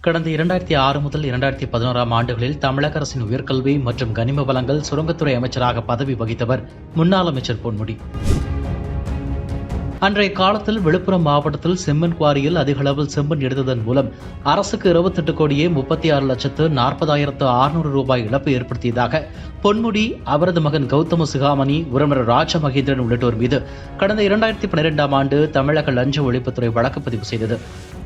கடந்த 2006 முதல் 2011 ஆண்டுகளில் தமிழக அரசின் உயர்கல்வி மற்றும் கனிம வளங்கள் சுரங்கத்துறை அமைச்சராக பதவி வகித்தவர் முன்னாள் அமைச்சர் பொன்முடி. அன்றைய காலத்தில் விழுப்புரம் மாவட்டத்தில் செம்மண் குவாரியில் அதிக அளவில் செம்மண் எடுத்ததன் மூலம் அரசுக்கு 28 கோடியே 36,40,600 ரூபாய் இழப்பு ஏற்படுத்தியதாக பொன்முடி, அவரது மகன் கௌதம சிகாமணி, உறவினர் ராஜமகேந்திரன் உள்ளிட்டோர் மீது கடந்த 2012 ஆண்டு தமிழக லஞ்ச ஒழிப்புத்துறை வழக்கு பதிவு செய்தது.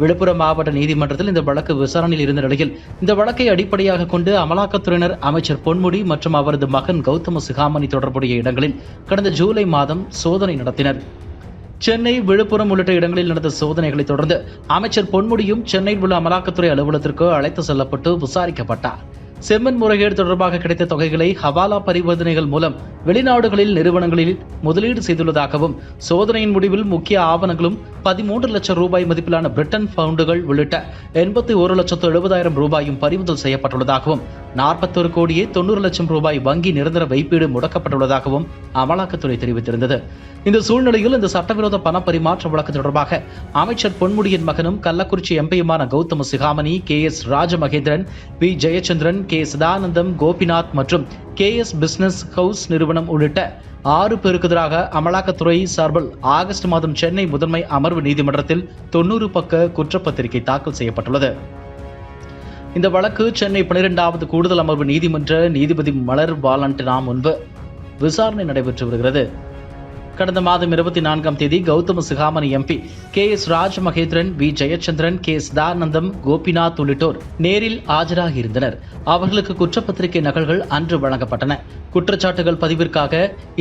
விழுப்புரம் மாவட்ட நீதிமன்றத்தில் இந்த வழக்கு விசாரணையில் இருந்த நிலையில் இந்த வழக்கை அடிப்படையாக கொண்டு அமலாக்கத்துறையினர் அமைச்சர் பொன்முடி மற்றும் அவரது மகன் கௌதம சிகாமணி தொடர்புடைய இடங்களில் கடந்த ஜூலை மாதம் சோதனை நடத்தினர். சென்னை, விழுப்புரம் உள்ளிட்ட இடங்களில் நடந்த சோதனைகளை தொடர்ந்து அமைச்சர் பொன்முடியும் சென்னையில் உள்ள அமலாக்கத்துறை அலுவலகத்திற்கு அழைத்து செல்லப்பட்டு விசாரிக்கப்பட்டார். செம்மண் முறைகேடு தொடர்பாக கிடைத்த தொகைகளை ஹவாலா பரிவர்த்தனைகள் மூலம் வெளிநாடுகளில் நிறுவனங்களில் முதலீடு செய்துள்ளதாகவும், சோதனையின் முடிவில் முக்கிய ஆவணங்களும் 13 லட்சம் ரூபாய் மதிப்பிலான பிரிட்டன் பவுண்டுகள் உள்ளிட்ட 81,70,000 ரூபாயும் பறிமுதல் செய்யப்பட்டுள்ளதாகவும், 41 கோடியே 90 லட்சம் ரூபாய் வங்கி நிரந்தர வைப்பீடு முடக்கப்பட்டுள்ளதாகவும் அமலாக்கத்துறை தெரிவித்திருந்தது. இந்த சூழ்நிலையில் இந்த சட்டவிரோத பண பரிமாற்ற வழக்கு தொடர்பாக அமைச்சர் பொன்முடியின் மகனும் கள்ளக்குறிச்சி எம்பியுமான கௌதம சிகாமணி, KS Rajamahendran, P Jayachandran, K Sadanandam, Gopinath மற்றும் KS பிசினஸ் ஹவுஸ் நிறுவனம் உள்ளிட்ட 6 பேருக்கு எதிராக அமலாக்கத்துறை சார்பில் ஆகஸ்ட் மாதம் சென்னை முதன்மை அமர்வு நீதிமன்றத்தில் 90 பக்க குற்றப்பத்திரிகை தாக்கல் செய்யப்பட்டுள்ளது. இந்த வழக்கு சென்னை 12வது கூடுதல் அமர்வு நீதிமன்ற நீதிபதி மலர் வாலண்டினா முன்பு விசாரணை நடைபெற்று வருகிறது. கடந்த மாதம் 24ஆம் தேதி கௌதம சிகாமணி MP, KS Rajamahendran, V Jayachandran, K Sadanandam, Gopinath உள்ளிட்டோர் நேரில் ஆஜராகி இருந்தனர். அவர்களுக்கு குற்றப்பத்திரிகை நகல்கள் அன்று வழங்கப்பட்டன. குற்றச்சாட்டுகள் பதிவிற்காக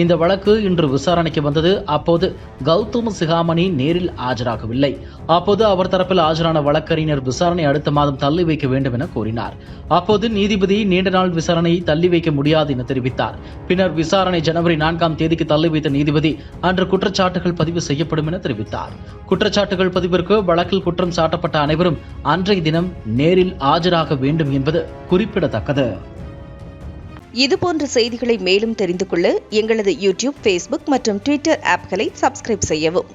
இந்த வழக்கு இன்று விசாரணைக்கு வந்தது. அப்போது கௌதம சிகாமணி நேரில் ஆஜராகவில்லை. அப்போது அவர் தரப்பில் ஆஜரான வழக்கறிஞர் விசாரணை அடுத்த மாதம் தள்ளி வைக்க வேண்டும் என கோரினார். அப்போது நீதிபதி நீண்ட நாள் விசாரணையை தள்ளி வைக்க முடியாது என தெரிவித்தார். பின்னர் விசாரணை ஜனவரி 4ஆம் தேதிக்கு தள்ளி வைத்த நீதிபதி அன்று குற்றச்சாட்டுகள் பதிவு செய்யப்படும் என தெரிவித்தார். குற்றச்சாட்டுகள் பதிவிற்கு வழக்கில் குற்றம் சாட்டப்பட்ட அனைவரும் அன்றைய தினம் நேரில் ஆஜராக வேண்டும் என்பது குறிப்பிடத்தக்கது. இதுபோன்ற செய்திகளை மேலும் தெரிந்து கொள்ள எங்களது YouTube, Facebook மற்றும் Twitter ஆப்களை சப்ஸ்கிரைப் செய்யவும்.